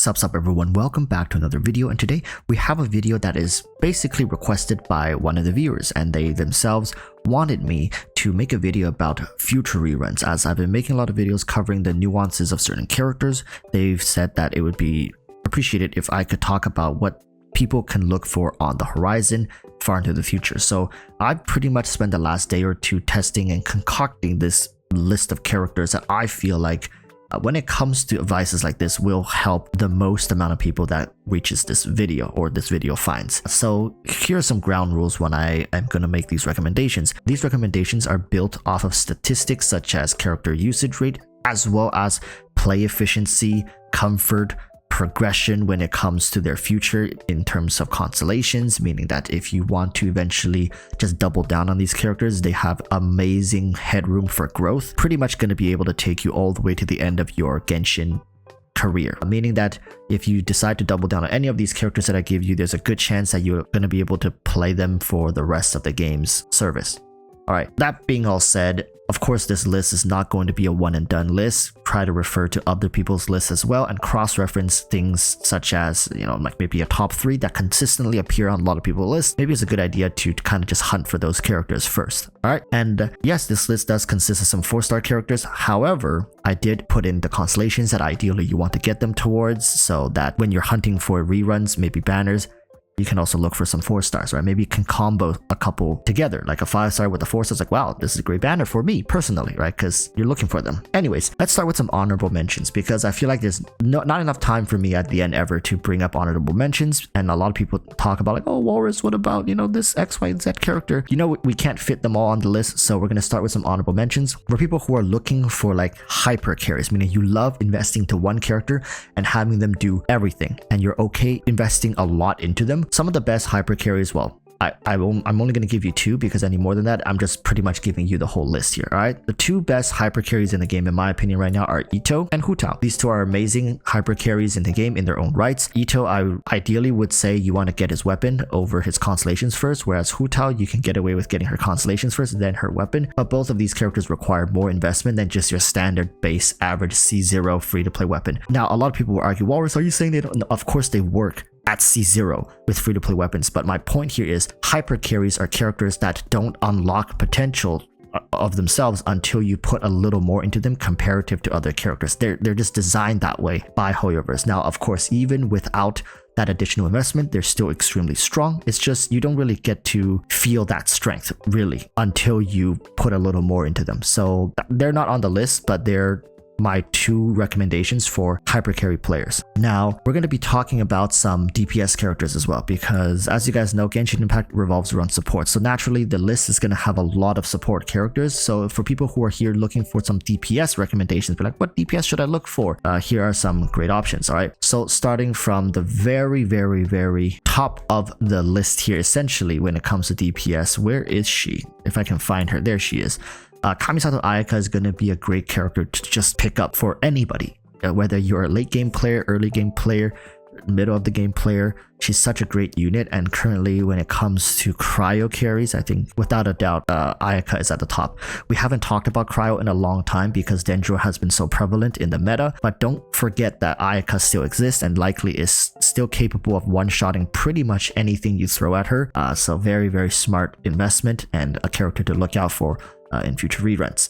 Sup everyone, welcome back to another video, and today we have a video that is basically requested by one of the viewers, and they themselves wanted me to make a video about future reruns. As I've been making a lot of videos covering the nuances of certain characters, they've said that it would be appreciated if I could talk about what people can look for on the horizon far into the future. So I pretty much spent the last day or two testing and concocting this list of characters that I feel like when it comes to advices like this will help the most amount of people that reaches this video or this video finds. So here are some ground rules when I am going to make these recommendations. These recommendations are built off of statistics such as character usage rate, as well as play efficiency, comfort, progression when it comes to their future in terms of constellations, meaning that if you want to eventually just double down on these characters, they have amazing headroom for growth, pretty much going to be able to take you all the way to the end of your Genshin career, meaning that if you decide to double down on any of these characters that I give you, there's a good chance that you're going to be able to play them for the rest of the game's service. Alright, that being all said, of course this list is not going to be a one and done list. Try to refer to other people's lists as well and cross-reference things such as, like maybe a top 3 that consistently appear on a lot of people's lists. Maybe it's a good idea to kind of just hunt for those characters first. Alright, and yes, this list does consist of some 4-star characters. However, I did put in the constellations that ideally you want to get them towards, so that when you're hunting for reruns, maybe banners, you can also look for some 4 stars, right? Maybe you can combo a couple together, like a 5-star with a 4-star. Like, wow, this is a great banner for me personally, right? Because you're looking for them. Anyways, let's start with some honorable mentions, because I feel like there's not enough time for me at the end ever to bring up honorable mentions. And a lot of people talk about like, oh, Walrus, what about, this X, Y, and Z character? We can't fit them all on the list. So we're going to start with some honorable mentions for people who are looking for like hyper carries, meaning you love investing to one character and having them do everything, and you're okay investing a lot into them. Some of the best hyper carries, well, I'm only going to give you 2, because any more than that, I'm just pretty much giving you the whole list here, alright? The 2 best hyper carries in the game, in my opinion right now, are Itto and Hu Tao. These 2 are amazing hyper carries in the game in their own rights. Itto, I ideally would say you want to get his weapon over his constellations first, whereas Hu Tao, you can get away with getting her constellations first, then her weapon. But both of these characters require more investment than just your standard base average C0 free-to-play weapon. Now, a lot of people will argue, Walrus, are you saying they don't? No, of course they work at C0 with free-to-play weapons, but my point here is hyper carries are characters that don't unlock potential of themselves until you put a little more into them comparative to other characters. They're just designed that way by HoYoverse. Now, of course, even without that additional investment, they're still extremely strong. It's just you don't really get to feel that strength really until you put a little more into them. So they're not on the list, but they're my 2 recommendations for hypercarry players. Now, we're going to be talking about some DPS characters as well, because as you guys know, Genshin Impact revolves around support. So naturally, the list is going to have a lot of support characters. So for people who are here looking for some DPS recommendations, be like, what DPS should I look for? Here are some great options, all right? So starting from the very, very, very top of the list here, essentially, when it comes to DPS, where is she? If I can find her, there she is. Kamisato Ayaka is going to be a great character to just pick up for anybody, whether you're a late game player, early game player, middle of the game player. She's such a great unit, and currently when it comes to cryo carries, I think without a doubt Ayaka is at the top. We haven't talked about cryo in a long time because Dendro has been so prevalent in the meta, but don't forget that Ayaka still exists and likely is still capable of one-shotting pretty much anything you throw at her. So very, very smart investment and a character to look out for in future reruns.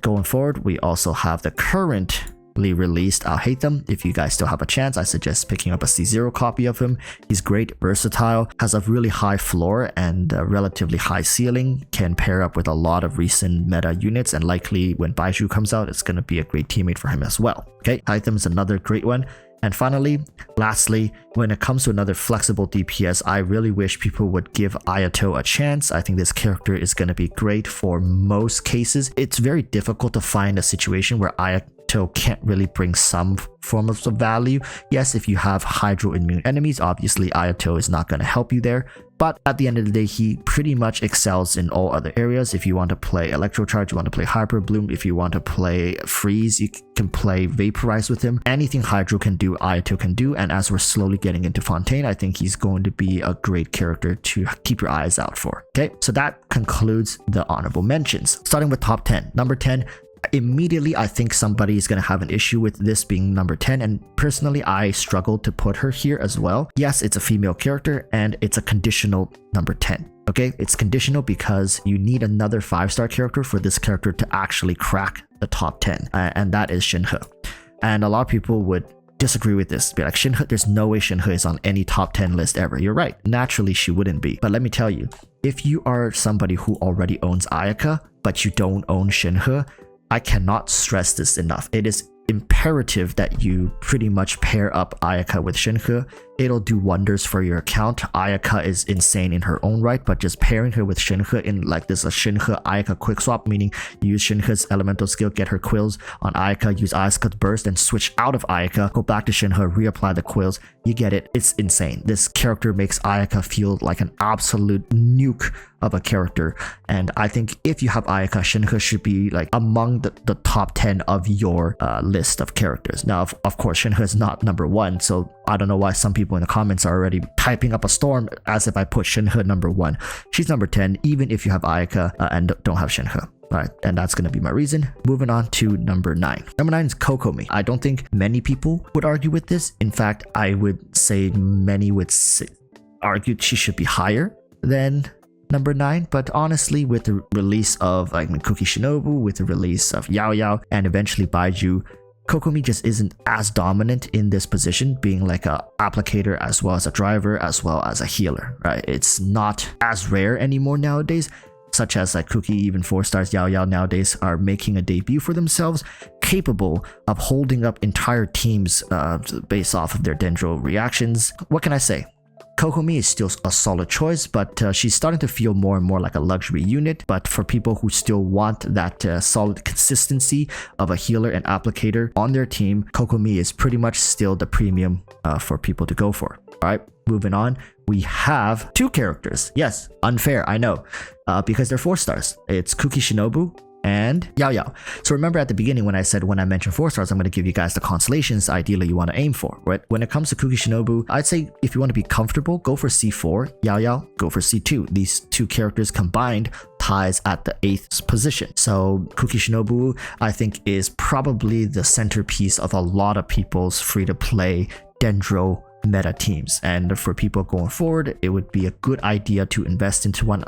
Going forward, we also have the currently released I'll Hate Them. If you guys still have a chance, I suggest picking up a C0 copy of him. He's great, versatile, has a really high floor and a relatively high ceiling, can pair up with a lot of recent meta units, and likely when Baishu comes out, it's going to be a great teammate for him as well. Okay, Hate Them is another great one. And finally, lastly, when it comes to another flexible DPS, I really wish people would give Ayato a chance. I think this character is going to be great for most cases. It's very difficult to find a situation where Ayato can't really bring some form of value. Yes, if you have hydro immune enemies, obviously Ayato is not going to help you there. But at the end of the day, he pretty much excels in all other areas. If you want to play Electro Charge, you want to play Hyper Bloom, if you want to play Freeze, you can play Vaporize with him. Anything Hydro can do, Ayato can do. And as we're slowly getting into Fontaine, I think he's going to be a great character to keep your eyes out for. Okay, so that concludes the honorable mentions. Starting with top 10. Number 10, immediately I think somebody is going to have an issue with this being number 10, and personally I struggled to put her here as well. Yes, it's a female character and it's a conditional number 10. Okay, it's conditional because you need another 5-star character for this character to actually crack the top 10, and that is Shin He. And a lot of people would disagree with this, be like, Shin He, there's no way Shin He is on any top 10 list ever. You're right, naturally she wouldn't be. But let me tell you, if you are somebody who already owns Ayaka but you don't own Shin He, I cannot stress this enough. It is imperative that you pretty much pair up Ayaka with Shin He. It'll do wonders for your account. Ayaka is insane in her own right, but just pairing her with Shin He in like this, a Shin He Ayaka quick swap, meaning use Shin He's elemental skill, get her quills on Ayaka, use Ayaka's burst, and switch out of Ayaka, go back to Shin He, reapply the quills. You get it. It's insane. This character makes Ayaka feel like an absolute nuke of a character, and I think if you have Ayaka, Shin He should be like among the top 10 of your list of characters. Now, of course, Shin He is not number 1, so I don't know why some people in the comments are already typing up a storm as if I put Shin He number 1. She's number 10, even if you have Ayaka and don't have Shin He. Alright, and that's going to be my reason. Moving on to number 9. Number 9 is Kokomi. I don't think many people would argue with this. In fact, I would say many would argue she should be higher than number 9, but honestly, with the release of Kuki Shinobu, with the release of Yao Yao, and eventually Baiju, Kokomi just isn't as dominant in this position, being like a applicator as well as a driver as well as a healer, right? It's not as rare anymore nowadays, such as like Kuki, even 4 stars Yao Yao nowadays are making a debut for themselves, capable of holding up entire teams based off of their Dendro reactions. What can I say? Kokomi is still a solid choice, but she's starting to feel more and more like a luxury unit. But for people who still want that solid consistency of a healer and applicator on their team, Kokomi is pretty much still the premium for people to go for. All right, moving on. We have 2 characters. Yes, unfair, I know, because they're 4 stars. It's Kuki Shinobu and Yao Yao. So remember at the beginning when I said when I mentioned 4 stars, I'm going to give you guys the constellations ideally you want to aim for, right? When it comes to Kuki Shinobu, I'd say if you want to be comfortable, go for C4. Yao Yao, go for C2. These 2 characters combined ties at the 8th position. So Kuki Shinobu, I think, is probably the centerpiece of a lot of people's free-to-play Dendro meta teams, and for people going forward, it would be a good idea to invest into one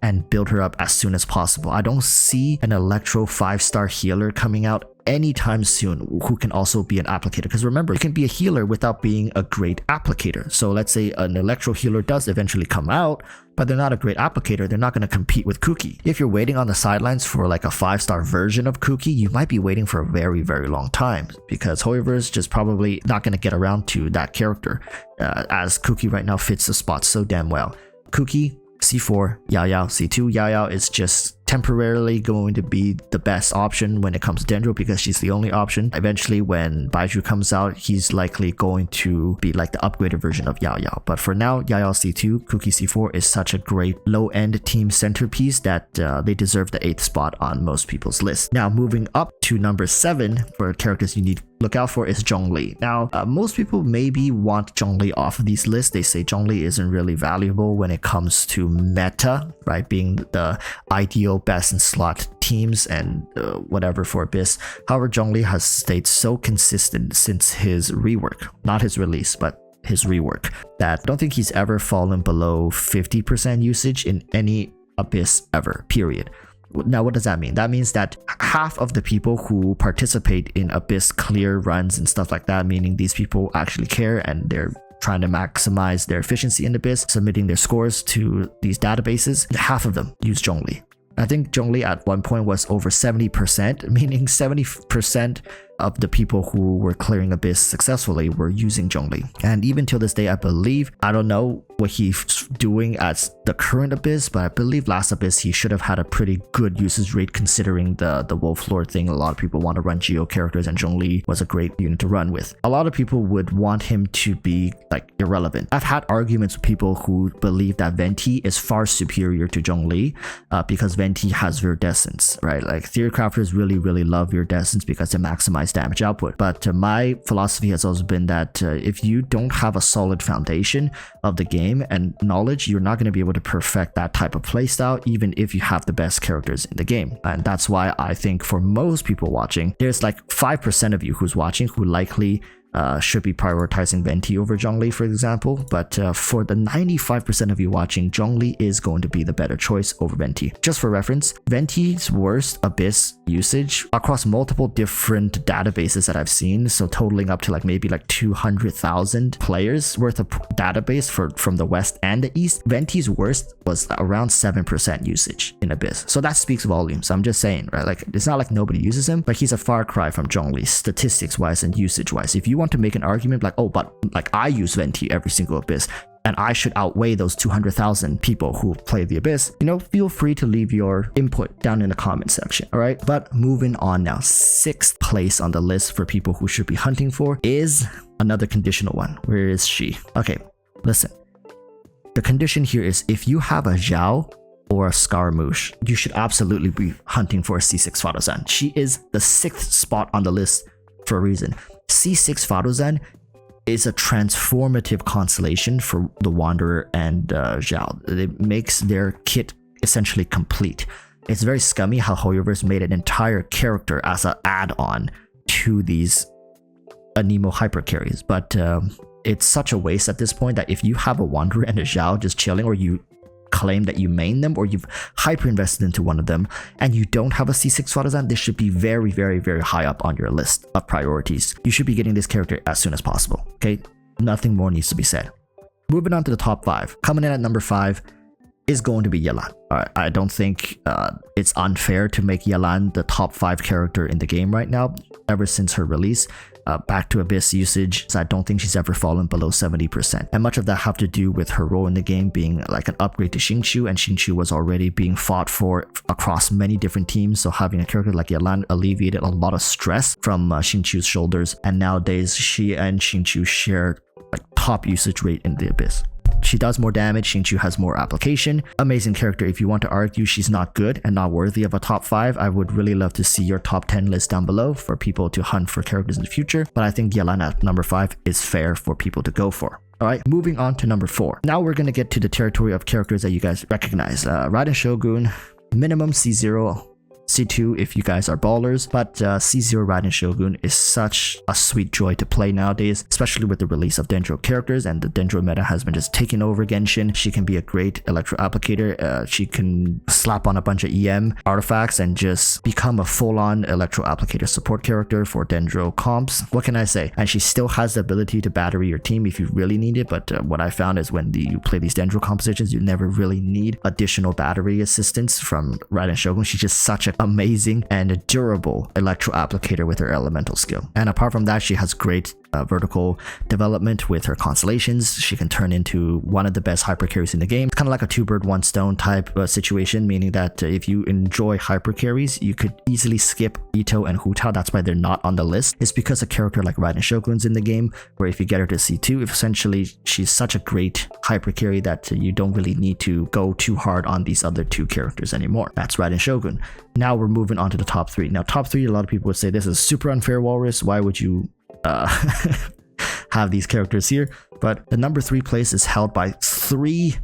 and build her up as soon as possible. I don't see an Electro 5-star healer coming out anytime soon who can also be an applicator, because remember, you can be a healer without being a great applicator. So let's say an Electro healer does eventually come out, but they're not a great applicator, they're not going to compete with Kuki. If you're waiting on the sidelines for like a 5-star version of Kuki, you might be waiting for a very, very long time, because Hoyoverse just probably not going to get around to that character, as Kuki right now fits the spot so damn well. Kuki, C4, Yao Yao, C2. Yao Yao is just temporarily going to be the best option when it comes to Dendro because she's the only option. Eventually, when Baiju comes out, he's likely going to be like the upgraded version of Yao Yao. But for now, Yao Yao C2, Kuki C4 is such a great low-end team centerpiece that they deserve the 8th spot on most people's list. Now, moving up to number 7 for characters you need to look out for is Zhongli. Now, most people maybe want Zhongli off of these lists. They say Zhongli isn't really valuable when it comes to meta, right? Being the ideal best in slot teams and whatever for Abyss. However, Zhongli has stayed so consistent since his rework, not his release, but his rework, that I don't think he's ever fallen below 50% usage in any Abyss ever, period. Now, what does that mean? That means that half of the people who participate in Abyss clear runs and stuff like that, meaning these people actually care and they're trying to maximize their efficiency in Abyss, submitting their scores to these databases, half of them use Zhongli. I think Zhongli at one point was over 70%, meaning 70% of the people who were clearing Abyss successfully were using Zhongli. And even till this day, I believe, I don't know what he's doing as the current Abyss, but I believe last Abyss he should have had a pretty good usage rate considering the Wolf Lord thing. A lot of people want to run Geo characters and Zhongli was a great unit to run with. A lot of people would want him to be like irrelevant. I've had arguments with people who believe that Venti is far superior to Zhongli because Venti has Viridescence, right? Like theory crafters really love Viridescence because they maximize damage output. But my philosophy has always been that if you don't have a solid foundation of the game, game and knowledge, you're not going to be able to perfect that type of playstyle even if you have the best characters in the game. And that's why I think for most people watching, there's like 5% of you who's watching who likely should be prioritizing Venti over Zhongli, for example. But for the 95% of you watching, Zhongli is going to be the better choice over Venti. Just for reference, Venti's worst Abyss usage across multiple different databases that I've seen, so totaling up to like maybe like 200,000 players worth of database from the West and the East, Venti's worst was around 7% usage in Abyss. So that speaks volumes. I'm just saying, right? Like, it's not like nobody uses him, but he's a far cry from Zhongli statistics wise and usage wise. If you want to make an argument like, oh, but like I use Venti every single Abyss and I should outweigh those 200,000 people who play the Abyss, you know, feel free to leave your input down in the comment section. All right, but moving on now, 6th place on the list for people who should be hunting for is another conditional one. Where is she? Okay, listen, the condition here is if you have a Zhao or a Scaramouche, you should absolutely be hunting for a C6 Fadozan. She is the 6th spot on the list for a reason. C6 Fadozan is a transformative constellation for the Wanderer and Zhao. It makes their kit essentially complete. It's very scummy how Hoyoverse made an entire character as an add-on to these Anemo hyper carries, but it's such a waste at this point that if you have a Wanderer and a Zhao just chilling, or you claim that you main them, or you've hyper invested into one of them and you don't have a C6 Fadozan, this should be very, very, very high up on your list of priorities. You should be getting this character as soon as possible. Okay, nothing more needs to be said. Moving on to the top 5. Coming in at number 5 is going to be Yelan. I don't think it's unfair to make Yelan the top 5 character in the game right now. Ever since her release, back to Abyss usage, I don't think she's ever fallen below 70%. And much of that have to do with her role in the game being like an upgrade to Xingqiu, and Xingqiu was already being fought for across many different teams. So having a character like Yelan alleviated a lot of stress from Xingqiu's shoulders. And nowadays, she and Xingqiu share like top usage rate in the Abyss. She does more damage, Xingqiu has more application. Amazing character. If you want to argue she's not good and not worthy of a top 5, I would really love to see your top 10 list down below for people to hunt for characters in the future. But I think Yelan at number 5 is fair for people to go for. Alright, moving on to number 4. Now we're going to get to the territory of characters that you guys recognize. Raiden Shogun, minimum C0, C2 if you guys are ballers, but C0 Raiden Shogun is such a sweet joy to play nowadays, especially with the release of Dendro characters, and the Dendro meta has been just taking over Genshin. She can be a great electro applicator. She can slap on a bunch of EM artifacts and just become a full-on electro applicator support character for Dendro comps. What can I say? And she still has the ability to battery your team if you really need it, but what I found is when you play these Dendro compositions, you never really need additional battery assistance from Raiden Shogun. She's just such an amazing and durable electro applicator with her elemental skill. And apart from that, she has great vertical development with her constellations. She can turn into one of the best hyper carries in the game. It's kind of like a 2 bird 1 stone type situation, meaning that if you enjoy hyper carries, you could easily skip Ito and Hu Tao. That's why they're not on the list. It's because a character like Raiden Shogun's in the game, where if you get her to C2, essentially she's such a great hyper carry that you don't really need to go too hard on these other 2 characters anymore. That's Raiden Shogun. Now we're moving on to the top 3. Now top 3, a lot of people would say this is super unfair, Walrus. Why would you have these characters here? But the number 3 place is held by three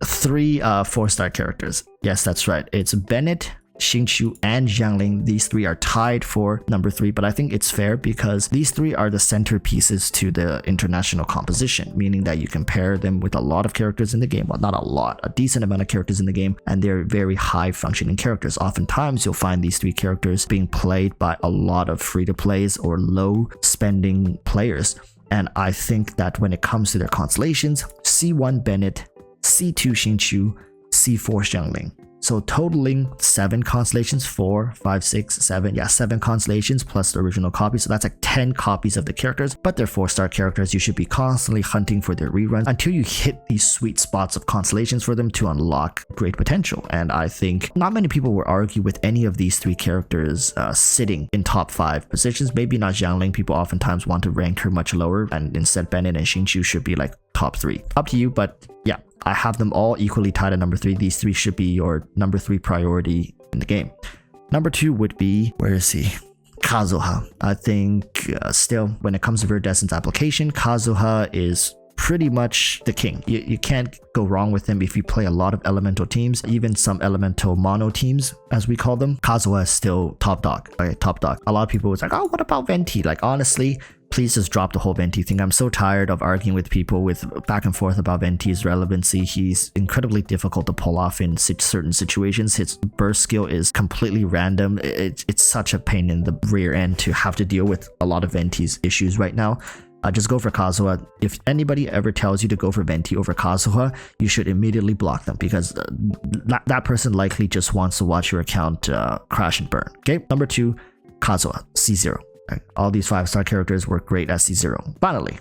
4-star characters. Yes, that's right. It's Bennett, Xingqiu, and Xiangling. These 3 are tied for number 3, but I think it's fair because these 3 are the centerpieces to the international composition, meaning that you can pair them with a lot of characters in the game. Well, not a lot, a decent amount of characters in the game, and they're very high functioning characters. Oftentimes you'll find these 3 characters being played by a lot of free-to-plays or low spending players. And I think that when it comes to their constellations, C1 Bennett, C2 Xingqiu, C4 Xiangling. So totaling 7 constellations, 4, 5, 6, 7, yeah, 7 constellations plus the original copy. So that's like 10 copies of the characters, but they're 4-star characters. You should be constantly hunting for their reruns until you hit these sweet spots of constellations for them to unlock great potential. And I think not many people will argue with any of these 3 characters sitting in top 5 positions. Maybe not Xiangling. People oftentimes want to rank her much lower, and instead Bennett and Xingqiu should be like top 3. Up to you, but yeah, I have them all equally tied at number 3. These 3 should be your number 3 priority in the game. Number 2 would be, where is he? Kazuha. I think still, when it comes to Viridescent's application, Kazuha is pretty much the king. You can't go wrong with him if you play a lot of elemental teams, even some elemental mono teams, as we call them. Kazuha is still top dog. Okay, top dog. A lot of people was like, oh, what about Venti? Like, honestly, please just drop the whole Venti thing. I'm so tired of arguing with people with back and forth about Venti's relevancy. He's incredibly difficult to pull off in certain situations. His burst skill is completely random. It's such a pain in the rear end to have to deal with a lot of Venti's issues right now. Just go for Kazuha. If anybody ever tells you to go for Venti over Kazuha, you should immediately block them, because that person likely just wants to watch your account crash and burn. Okay, number 2, Kazuha, C0. Right. All these 5-star characters work great as C0. Finally,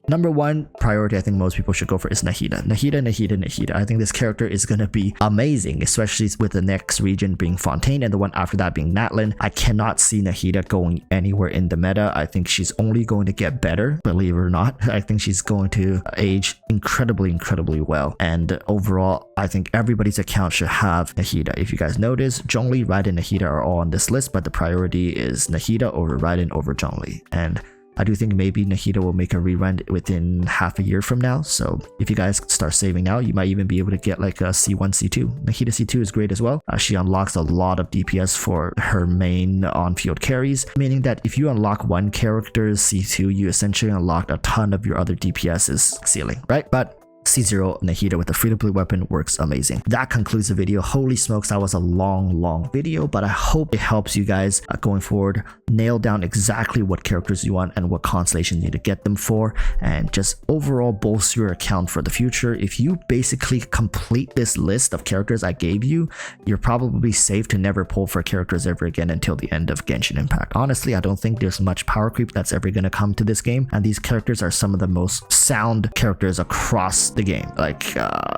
number 1 priority I think most people should go for is Nahida. Nahida. I think this character is going to be amazing, especially with the next region being Fontaine and the one after that being Natlan. I cannot see Nahida going anywhere in the meta. I think she's only going to get better, believe it or not. I think she's going to age incredibly well. And overall, I think everybody's account should have Nahida. If you guys notice, Zhongli, Raiden, Nahida are all on this list, but the priority is Nahida over Raiden over Zhongli. And I do think maybe Nahida will make a rerun within half a year from now. So if you guys start saving now, you might even be able to get like a C1, C2. Nahida C2 is great as well. She unlocks a lot of DPS for her main on-field carries, meaning that if you unlock one character's C2, you essentially unlocked a ton of your other DPS's ceiling, right? But C0 Nahida with a free-to-play weapon works amazing. That concludes the video. Holy smokes, that was a long video, but I hope it helps you guys going forward nail down exactly what characters you want and what constellations you need to get them for, and just overall bolster your account for the future. If you basically complete this list of characters I gave you, you're probably safe to never pull for characters ever again until the end of Genshin Impact. Honestly, I don't think there's much power creep that's ever going to come to this game, and these characters are some of the most sound characters across the game. Like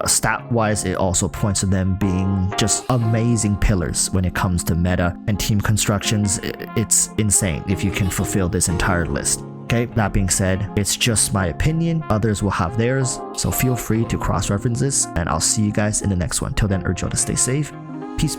stat wise, it also points to them being just amazing pillars when it comes to meta and team constructions. It's insane if you can fulfill this entire list. Okay, that being said, it's just my opinion. Others will have theirs, so feel free to cross-reference this, and I'll see you guys in the next one. Till then, urge y'all to stay safe. Peace.